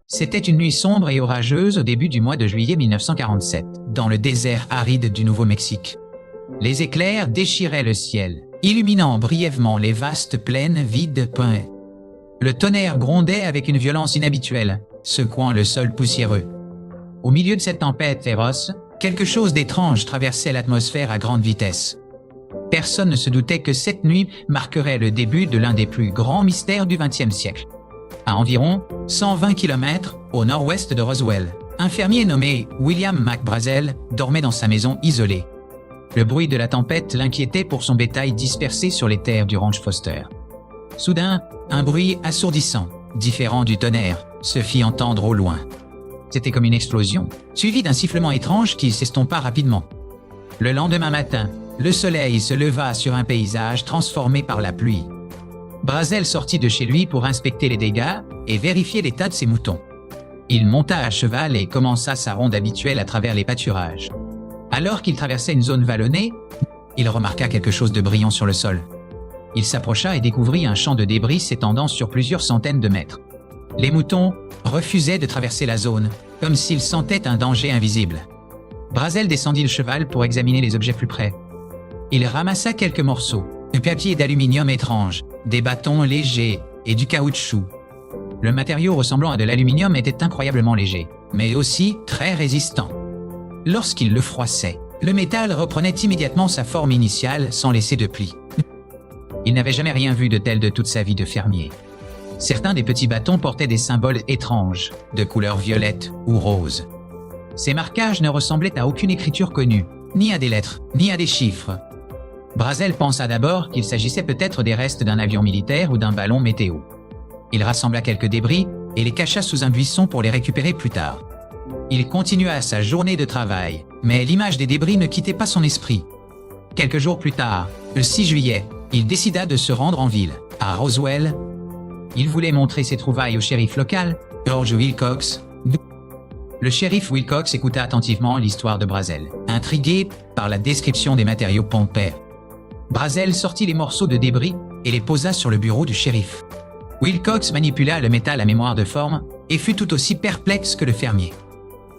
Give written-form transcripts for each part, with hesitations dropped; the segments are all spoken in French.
C'était une nuit sombre et orageuse au début du mois de juillet 1947, dans le désert aride du Nouveau-Mexique. Les éclairs déchiraient le ciel, illuminant brièvement les vastes plaines vides. Le tonnerre grondait avec une violence inhabituelle, secouant le sol poussiéreux. Au milieu de cette tempête féroce, quelque chose d'étrange traversait l'atmosphère à grande vitesse. Personne ne se doutait que cette nuit marquerait le début de l'un des plus grands mystères du XXe siècle. À environ 120 km au nord-ouest de Roswell, un fermier nommé William McBrazel dormait dans sa maison isolée. Le bruit de la tempête l'inquiétait pour son bétail dispersé sur les terres du ranch Foster. Soudain, un bruit assourdissant, différent du tonnerre, se fit entendre au loin. C'était comme une explosion, suivie d'un sifflement étrange qui s'estompa rapidement. Le lendemain matin, le soleil se leva sur un paysage transformé par la pluie. Brazel sortit de chez lui pour inspecter les dégâts et vérifier l'état de ses moutons. Il monta à cheval et commença sa ronde habituelle à travers les pâturages. Alors qu'il traversait une zone vallonnée, il remarqua quelque chose de brillant sur le sol. Il s'approcha et découvrit un champ de débris s'étendant sur plusieurs centaines de mètres. Les moutons refusaient de traverser la zone, comme s'ils sentaient un danger invisible. Brazel descendit le cheval pour examiner les objets plus près. Il ramassa quelques morceaux, de papier d'aluminium étrange, des bâtons légers et du caoutchouc. Le matériau ressemblant à de l'aluminium était incroyablement léger, mais aussi très résistant. Lorsqu'il le froissait, le métal reprenait immédiatement sa forme initiale sans laisser de plis. Il n'avait jamais rien vu de tel de toute sa vie de fermier. Certains des petits bâtons portaient des symboles étranges, de couleur violette ou rose. Ces marquages ne ressemblaient à aucune écriture connue, ni à des lettres, ni à des chiffres. Brazel pensa d'abord qu'il s'agissait peut-être des restes d'un avion militaire ou d'un ballon météo. Il rassembla quelques débris et les cacha sous un buisson pour les récupérer plus tard. Il continua sa journée de travail, mais l'image des débris ne quittait pas son esprit. Quelques jours plus tard, le 6 juillet, il décida de se rendre en ville, à Roswell. Il voulait montrer ses trouvailles au shérif local, George Wilcox. Le shérif Wilcox écouta attentivement l'histoire de Brazel, intrigué par la description des matériaux pompés. Brazel sortit les morceaux de débris et les posa sur le bureau du shérif. Wilcox manipula le métal à mémoire de forme et fut tout aussi perplexe que le fermier.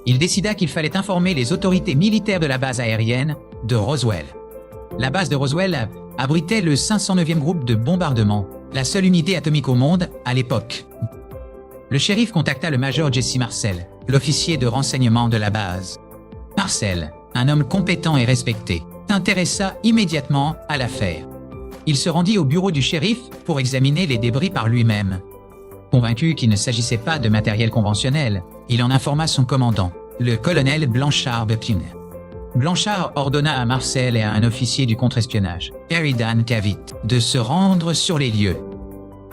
Il décida qu'il fallait informer les autorités militaires de la base aérienne de Roswell. La base de Roswell abritait le 509e groupe de bombardement, la seule unité atomique au monde à l'époque. Le shérif contacta le major Jesse Marcel, l'officier de renseignement de la base. Marcel, un homme compétent et respecté, s'intéressa immédiatement à l'affaire. Il se rendit au bureau du shérif pour examiner les débris par lui-même. Convaincu qu'il ne s'agissait pas de matériel conventionnel, il en informa son commandant, le colonel Blanchard Bepin. Blanchard ordonna à Marcel et à un officier du contre-espionnage, Sheridan Cavitt, de se rendre sur les lieux.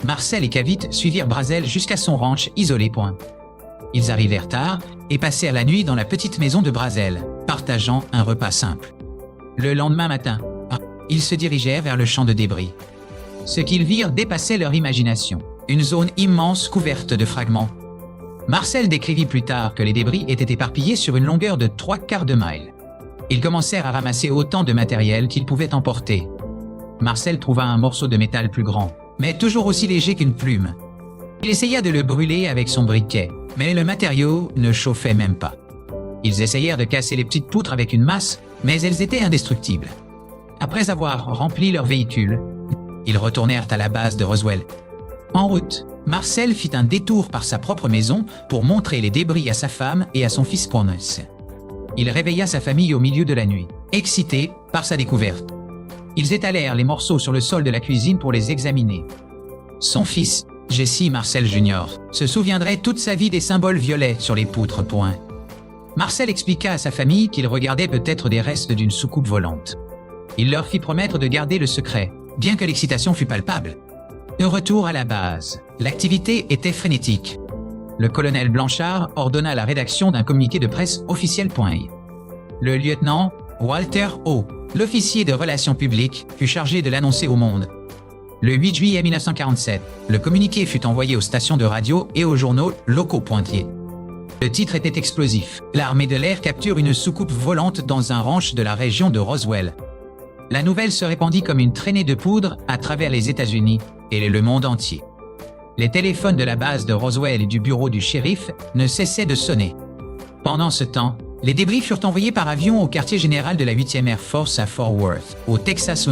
Marcel et Cavitt suivirent Brazel jusqu'à son ranch isolé. Ils arrivèrent tard et passèrent la nuit dans la petite maison de Brazel, partageant un repas simple. Le lendemain matin, ils se dirigèrent vers le champ de débris. Ce qu'ils virent dépassait leur imagination, une zone immense couverte de fragments. Marcel décrivit plus tard que les débris étaient éparpillés sur une longueur de 3/4 de mile. Ils commencèrent à ramasser autant de matériel qu'ils pouvaient emporter. Marcel trouva un morceau de métal plus grand, mais toujours aussi léger qu'une plume. Il essaya de le brûler avec son briquet, mais le matériau ne chauffait même pas. Ils essayèrent de casser les petites poutres avec une masse, mais elles étaient indestructibles. Après avoir rempli leur véhicule, ils retournèrent à la base de Roswell. En route, Marcel fit un détour par sa propre maison pour montrer les débris à sa femme et à son fils Ponce. Il réveilla sa famille au milieu de la nuit, excités par sa découverte. Ils étalèrent les morceaux sur le sol de la cuisine pour les examiner. Son fils, Jesse Marcel Jr., se souviendrait toute sa vie des symboles violets sur les poutres. Marcel expliqua à sa famille qu'il regardait peut-être des restes d'une soucoupe volante. Il leur fit promettre de garder le secret, bien que l'excitation fût palpable. De retour à la base, l'activité était frénétique. Le colonel Blanchard ordonna la rédaction d'un communiqué de presse officiel. Le lieutenant Walter O., l'officier de relations publiques, fut chargé de l'annoncer au monde. Le 8 juillet 1947, le communiqué fut envoyé aux stations de radio et aux journaux locaux. Le titre était explosif. L'armée de l'air capture une soucoupe volante dans un ranch de la région de Roswell. La nouvelle se répandit comme une traînée de poudre à travers les États-Unis et le monde entier. Les téléphones de la base de Roswell et du bureau du shérif ne cessaient de sonner. Pendant ce temps, les débris furent envoyés par avion au quartier général de la 8e Air Force à Fort Worth, au Texas.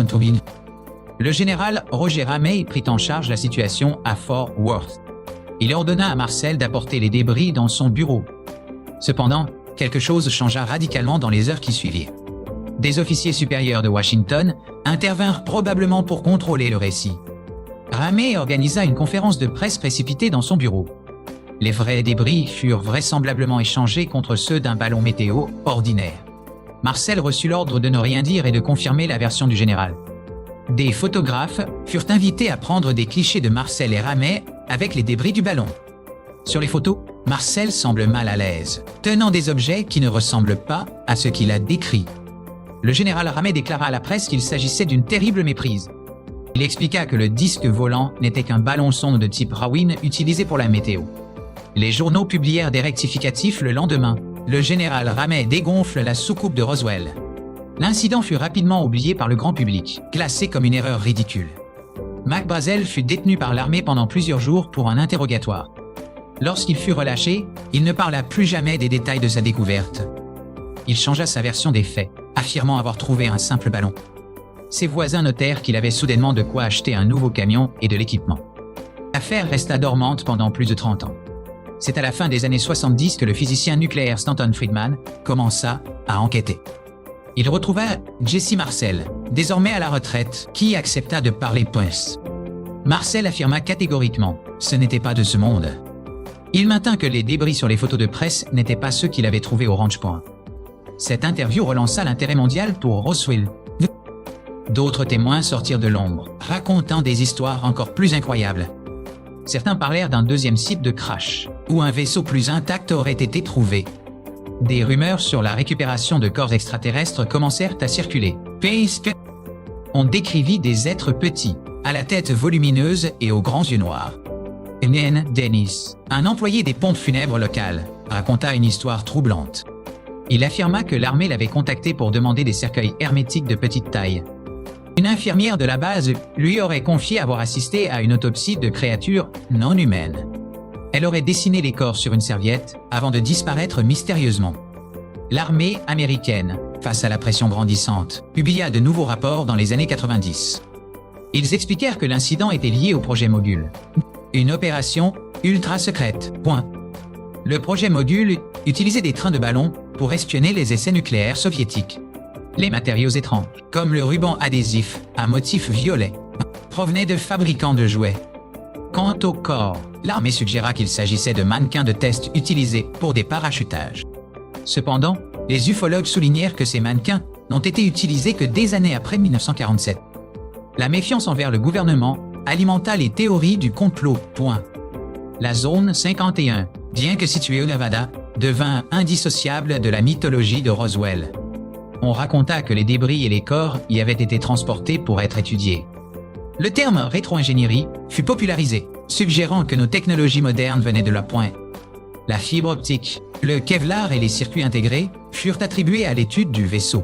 Le général Roger Ramey prit en charge la situation à Fort Worth. Il ordonna à Marcel d'apporter les débris dans son bureau. Cependant, quelque chose changea radicalement dans les heures qui suivirent. Des officiers supérieurs de Washington intervinrent probablement pour contrôler le récit. Ramey organisa une conférence de presse précipitée dans son bureau. Les vrais débris furent vraisemblablement échangés contre ceux d'un ballon météo ordinaire. Marcel reçut l'ordre de ne rien dire et de confirmer la version du général. Des photographes furent invités à prendre des clichés de Marcel et Ramey avec les débris du ballon. Sur les photos, Marcel semble mal à l'aise, tenant des objets qui ne ressemblent pas à ce qu'il a décrit. Le général Ramey déclara à la presse qu'il s'agissait d'une terrible méprise. Il expliqua que le disque volant n'était qu'un ballon-sonde de type Rowin utilisé pour la météo. Les journaux publièrent des rectificatifs le lendemain. Le général Ramey dégonfle la soucoupe de Roswell. L'incident fut rapidement oublié par le grand public, classé comme une erreur ridicule. Mac Brazel fut détenu par l'armée pendant plusieurs jours pour un interrogatoire. Lorsqu'il fut relâché, il ne parla plus jamais des détails de sa découverte. Il changea sa version des faits, affirmant avoir trouvé un simple ballon. Ses voisins notèrent qu'il avait soudainement de quoi acheter un nouveau camion et de l'équipement. L'affaire resta dormante pendant plus de 30 ans. C'est à la fin des années 70 que le physicien nucléaire Stanton Friedman commença à enquêter. Il retrouva Jesse Marcel, désormais à la retraite, qui accepta de parler pince. Marcel affirma catégoriquement « ce n'était pas de ce monde ». Il maintint que les débris sur les photos de presse n'étaient pas ceux qu'il avait trouvés au Ranch Point. Cette interview relança l'intérêt mondial pour Roswell. D'autres témoins sortirent de l'ombre, racontant des histoires encore plus incroyables. Certains parlèrent d'un deuxième site de crash, où un vaisseau plus intact aurait été trouvé. Des rumeurs sur la récupération de corps extraterrestres commencèrent à circuler. On décrivit des êtres petits, à la tête volumineuse et aux grands yeux noirs. N. Dennis, un employé des pompes funèbres locales, raconta une histoire troublante. Il affirma que l'armée l'avait contacté pour demander des cercueils hermétiques de petite taille. Une infirmière de la base lui aurait confié avoir assisté à une autopsie de créatures non humaines. Elle aurait dessiné les corps sur une serviette avant de disparaître mystérieusement. L'armée américaine, face à la pression grandissante, publia de nouveaux rapports dans les années 90. Ils expliquèrent que l'incident était lié au projet Mogul. Une opération ultra secrète. Le projet Mogul utilisait des trains de ballons pour espionner les essais nucléaires soviétiques. Les matériaux étranges, comme le ruban adhésif à motif violet, provenaient de fabricants de jouets. Quant au corps, l'armée suggéra qu'il s'agissait de mannequins de test utilisés pour des parachutages. Cependant, les ufologues soulignèrent que ces mannequins n'ont été utilisés que des années après 1947. La méfiance envers le gouvernement alimenta les théories du complot. La zone 51, bien que située au Nevada, devint indissociable de la mythologie de Roswell. On raconta que les débris et les corps y avaient été transportés pour être étudiés. Le terme rétro-ingénierie fut popularisé, suggérant que nos technologies modernes venaient de là. La fibre optique, le Kevlar et les circuits intégrés furent attribués à l'étude du vaisseau.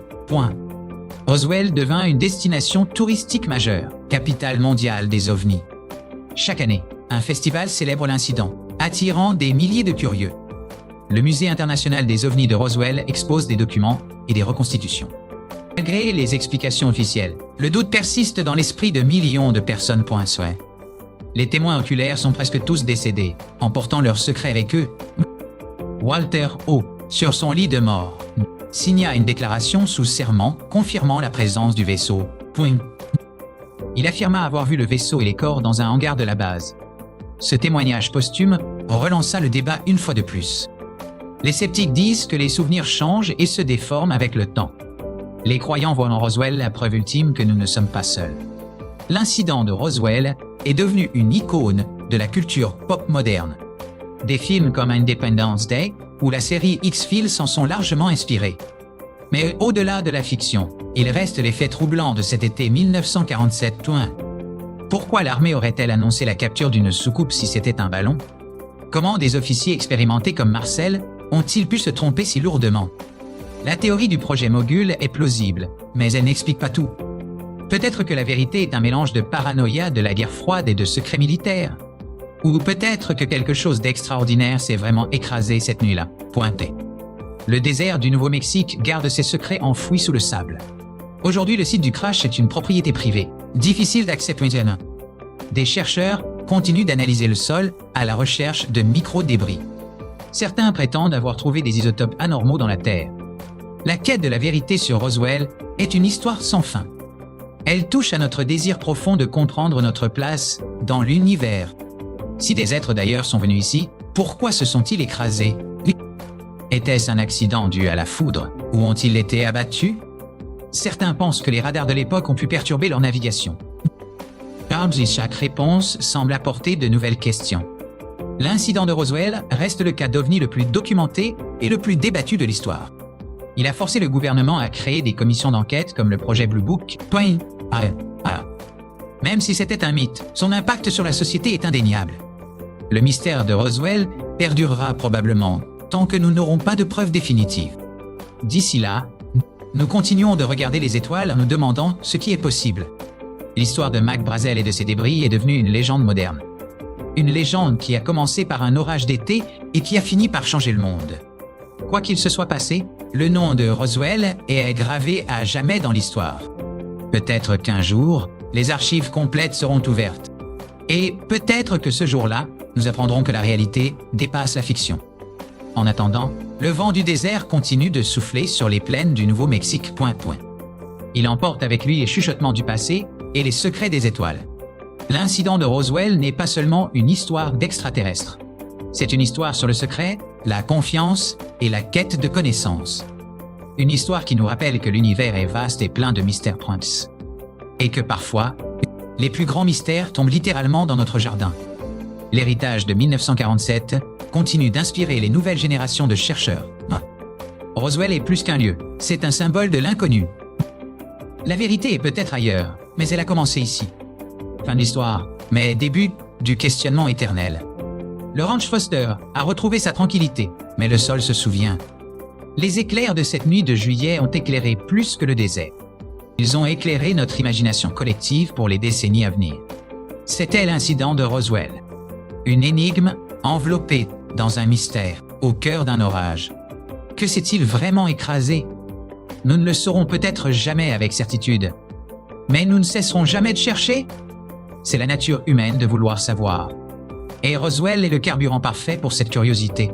Roswell devint une destination touristique majeure, capitale mondiale des ovnis. Chaque année, un festival célèbre l'incident, attirant des milliers de curieux. Le Musée international des ovnis de Roswell expose des documents et des reconstitutions. Malgré les explications officielles, le doute persiste dans l'esprit de millions de personnes. Les témoins oculaires sont presque tous décédés, emportant leurs secrets avec eux. Walter O., sur son lit de mort, signa une déclaration sous serment confirmant la présence du vaisseau. Il affirma avoir vu le vaisseau et les corps dans un hangar de la base. Ce témoignage posthume relança le débat une fois de plus. Les sceptiques disent que les souvenirs changent et se déforment avec le temps. Les croyants voient en Roswell la preuve ultime que nous ne sommes pas seuls. L'incident de Roswell est devenu une icône de la culture pop moderne. Des films comme Independence Day ou la série X-Files s'en sont largement inspirés. Mais au-delà de la fiction, il reste les faits troublants de cet été 1947. Pourquoi l'armée aurait-elle annoncé la capture d'une soucoupe si c'était un ballon? Comment des officiers expérimentés comme Marcel ont-ils pu se tromper si lourdement? La théorie du projet Mogul est plausible, mais elle n'explique pas tout. Peut-être que la vérité est un mélange de paranoïa de la guerre froide et de secrets militaires. Ou peut-être que quelque chose d'extraordinaire s'est vraiment écrasé cette nuit-là. Pointé. Le désert du Nouveau-Mexique garde ses secrets enfouis sous le sable. Aujourd'hui, le site du crash est une propriété privée, difficile d'accès. Des chercheurs continuent d'analyser le sol à la recherche de micro-débris. Certains prétendent avoir trouvé des isotopes anormaux dans la Terre. La quête de la vérité sur Roswell est une histoire sans fin. Elle touche à notre désir profond de comprendre notre place dans l'univers. Si des êtres d'ailleurs sont venus ici, pourquoi se sont-ils écrasés? Était-ce un accident dû à la foudre ou ont-ils été abattus? Certains pensent que les radars de l'époque ont pu perturber leur navigation. Chaque réponse semble apporter de nouvelles questions. L'incident de Roswell reste le cas d'OVNI le plus documenté et le plus débattu de l'histoire. Il a forcé le gouvernement à créer des commissions d'enquête comme le projet Blue Book. Même si c'était un mythe, son impact sur la société est indéniable. Le mystère de Roswell perdurera probablement tant que nous n'aurons pas de preuves définitives. D'ici là, nous continuons de regarder les étoiles en nous demandant ce qui est possible. L'histoire de Mac Brazel et de ses débris est devenue une légende moderne. Une légende qui a commencé par un orage d'été et qui a fini par changer le monde. Quoi qu'il se soit passé, le nom de Roswell est gravé à jamais dans l'histoire. Peut-être qu'un jour, les archives complètes seront ouvertes. Et peut-être que ce jour-là, nous apprendrons que la réalité dépasse la fiction. En attendant, le vent du désert continue de souffler sur les plaines du Nouveau-Mexique. Il emporte avec lui les chuchotements du passé et les secrets des étoiles. L'incident de Roswell n'est pas seulement une histoire d'extraterrestres. C'est une histoire sur le secret, la confiance et la quête de connaissances. Une histoire qui nous rappelle que l'univers est vaste et plein de mystères. Et que parfois, les plus grands mystères tombent littéralement dans notre jardin. L'héritage de 1947 continue d'inspirer les nouvelles générations de chercheurs. Roswell est plus qu'un lieu, c'est un symbole de l'inconnu. La vérité est peut-être ailleurs, mais elle a commencé ici. Fin de l'histoire, mais début du questionnement éternel. Le ranch Foster a retrouvé sa tranquillité, mais le sol se souvient. Les éclairs de cette nuit de juillet ont éclairé plus que le désert. Ils ont éclairé notre imagination collective pour les décennies à venir. C'était l'incident de Roswell. Une énigme enveloppée dans un mystère, au cœur d'un orage. Que s'est-il vraiment écrasé? Nous ne le saurons peut-être jamais avec certitude. Mais nous ne cesserons jamais de chercher. C'est la nature humaine de vouloir savoir. Et Roswell est le carburant parfait pour cette curiosité.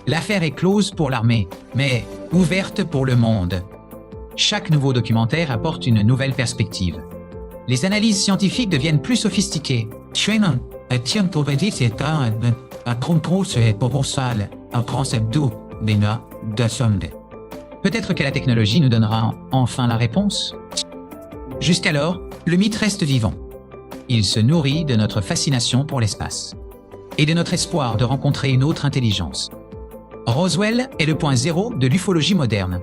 L'affaire est close pour l'armée, mais ouverte pour le monde. Chaque nouveau documentaire apporte une nouvelle perspective. Les analyses scientifiques deviennent plus sophistiquées. Peut-être que la technologie nous donnera enfin la réponse. Jusqu'alors, le mythe reste vivant. Il se nourrit de notre fascination pour l'espace et de notre espoir de rencontrer une autre intelligence. Roswell est le point zéro de l'ufologie moderne.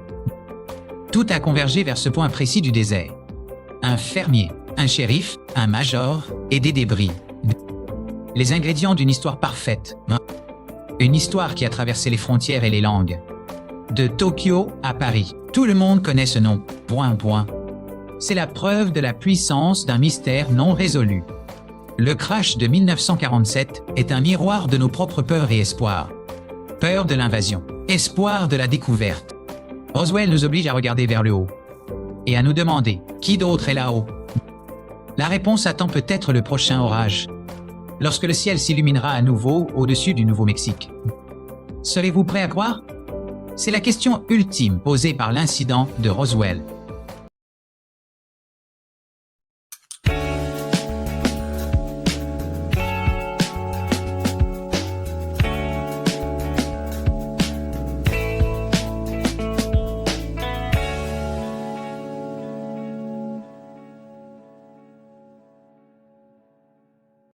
Tout a convergé vers ce point précis du désert. Un fermier, un shérif, un major et des débris. Les ingrédients d'une histoire parfaite. Une histoire qui a traversé les frontières et les langues. De Tokyo à Paris, tout le monde connaît ce nom. C'est la preuve de la puissance d'un mystère non résolu. Le crash de 1947 est un miroir de nos propres peurs et espoirs. Peur de l'invasion, espoir de la découverte. Roswell nous oblige à regarder vers le haut et à nous demander qui d'autre est là-haut. La réponse attend peut-être le prochain orage, lorsque le ciel s'illuminera à nouveau au-dessus du Nouveau-Mexique. Serez-vous prêt à croire? C'est la question ultime posée par l'incident de Roswell.